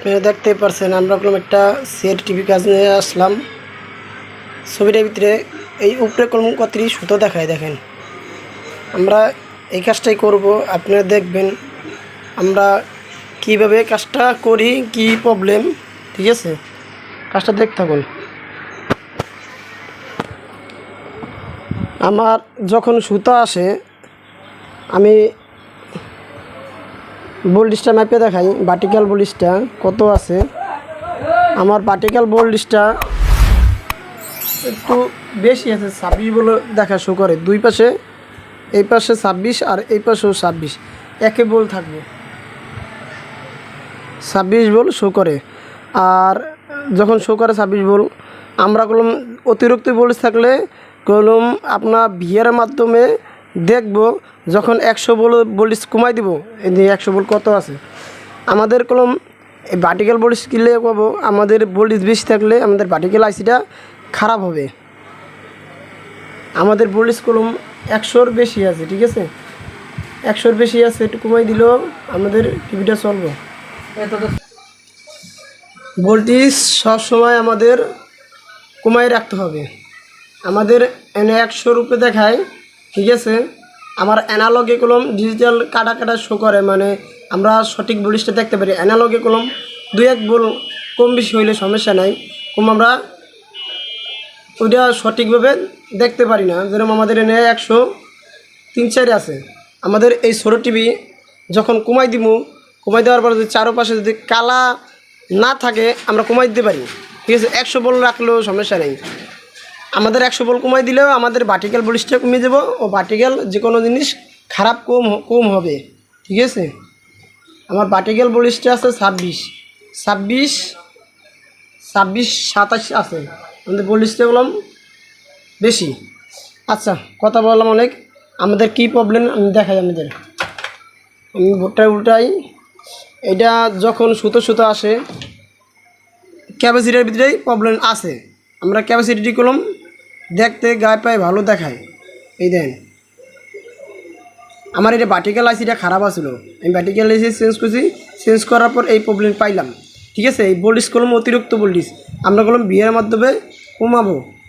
আপনারা দেখতে পারছেন আমরা কলম একটা সেট টিভি কাজ নিয়ে আসলাম। ছবিটার ভিতরে এই উপরে কলম কতটি সুতো দেখায় দেখেন। আমরা এই কাজটাই করব, আপনারা দেখবেন আমরা কিভাবে কাজটা করি, কি প্রবলেম। ঠিক আছে, কাজটা দেখতে থাকুন। আমার যখন সুতো আসে আমি বোল্ডিসটা মাপে দেখাই, ভার্টিক্যাল বোল্ডিসটা কত আছে। আমার ভার্টিক্যাল বোল্ডিসটা একটু বেশি আছে, 26 বলে দেখা শো করে। দুই পাশে, এই পাশে 26 আর এই পাশেও 26, একে বল থাকবে 26 বল শো করে। আর যখন শো করে 26 বল, আমরা কলম অতিরিক্ত বোল্ডিস থাকলে কলম আপনার বিয়ের মাধ্যমে দেখব। যখন 100 বোল্ডিস কমাই দিব, এই 100 বল কত আছে আমাদের কলম। এই ভার্টিক্যাল বোল্ডিস কিনলে পাবো, আমাদের বোল্ডিস বেশি থাকলে আমাদের ভার্টিক্যাল আইসিটা খারাপ হবে। আমাদের বোল্ডিস কলম 100-র বেশি আছে, ঠিক আছে, 100-র বেশি আছে, একটু কমাই দিলেও আমাদের টিভিটা চলবে। ভোল্টেজ সবসময় আমাদের কমাই রাখতে হবে। আমাদের এনে 100-র উপরে দেখায়, ঠিক আছে। আমার অ্যানালগে কলম ডিজিটাল কাটা শো করে, মানে আমরা সঠিক ভোল্টেজটা দেখতে পারি। অ্যানালগে কলম 2-1 বল কম বেশি হইলে সমস্যা নাই, কম আমরা ওইটা সঠিকভাবে দেখতে পারি না। যেরকম আমাদের এনে 103-4 আছে। আমাদের এই ছোটো টিভি যখন কমাই দিব, কমাই দেওয়ার পর যদি চারপাশে যদি কালা না থাকে আমরা কমাই দিতে পারি, ঠিক আছে। 100 বল রাখলেও সমস্যা নেই। আমাদের 100 বল কমাই দিলেও আমাদের ভার্টিক্যাল বোল্ডিসটা কমে যাব, ও ভার্টিক্যাল যে কোনো জিনিস খারাপ কম হবে, ঠিক আছে। আমার ভার্টিক্যাল বোল্ডিসটা আছে 26, 27 আছে। আমাদের বোল্ডিসটা বললাম বেশি। আচ্ছা, কথা বললাম অনেক। আমাদের কি প্রবলেম আমি দেখাই। আমি বোর্ডটা উল্টাই। এটা যখন সুতো আসে ক্যাপাসিটির ভিতরেই প্রবলেম আছে। আমরা ক্যাপাসিটি কলম দেখতে গায়ে পায়ে ভালো দেখায়। এই দেন, আমার এটা ভার্টিক্যাল আইসিটা খারাপ আসলো, আমি ভার্টিক্যাল আইসি চেঞ্জ করছি। চেঞ্জ করার পর এই প্রবলেম পাইলাম, ঠিক আছে। এই বোল্ডিস কলম অতিরিক্ত বোল্ডিস আমরা কলম বিয়ের মাধ্যমে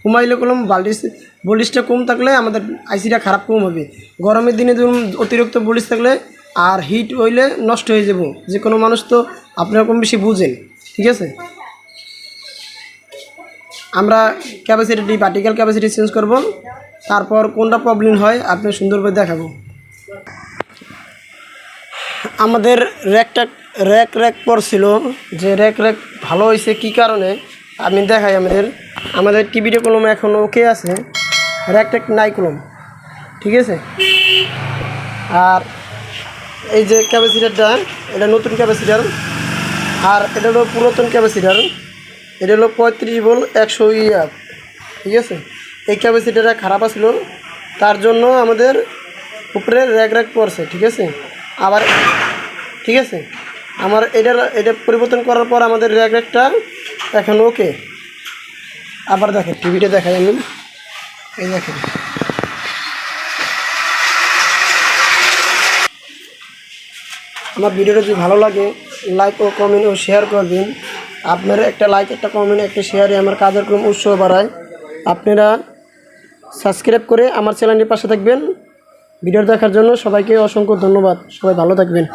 কমাইলে কলম বোল্ডিসটা কম থাকলে আমাদের আইসিটা খারাপ কম হবে। গরমের দিনে ধরুন অতিরিক্ত বোল্ডিস থাকলে আর হিট হইলে নষ্ট হয়ে যাব। যে কোনো মানুষ তো আপনারা কম বেশি বুঝেন, ঠিক আছে। আমরা ক্যাপাসিটি ভার্টিক্যাল ক্যাপাসিটি চেঞ্জ করব, তারপর কোনটা প্রবলেম হয় আপনি সুন্দরভাবে দেখাবো। আমাদের র্যাক পড়ছিল, যে র্যাক ভালো হয়েছে কী কারণে আমি দেখাই। আমাদের টিভিটা কলম এখন ওকে আছে, র্যাক নাই কলম, ঠিক আছে। আর এই যে ক্যাপাসিটারটা, এটা নতুন ক্যাপাসিটার, আর এটা হলো পুরাতন ক্যাপাসিটার। এটা হলো 35 বল 100 ইয়ার, ঠিক আছে। এই ক্যাপাসিটারটা খারাপ আসলো, তার জন্য আমাদের উপরে র্যাক পড়ছে, ঠিক আছে। আবার ঠিক আছে, আমার এটা পরিবর্তন করার পর আমাদের র্যাকটা এখন ওকে। আবার দেখেন টিভিটা দেখাই আমি, এই দেখেন। আমার ভিডিওটা যদি ভালো লাগে লাইক ও কমেন্ট ও শেয়ার করবেন। আপনারা একটা লাইক, একটা কমেন্ট, একটা শেয়ারে আমার কাজের ক্রম উৎসাহ বাড়ায়। আপনারা সাবস্ক্রাইব করে আমার চ্যানেলের পাশে থাকবেন। ভিডিও দেখার জন্য সবাইকে অসংখ্য ধন্যবাদ। সবাই ভালো থাকবেন।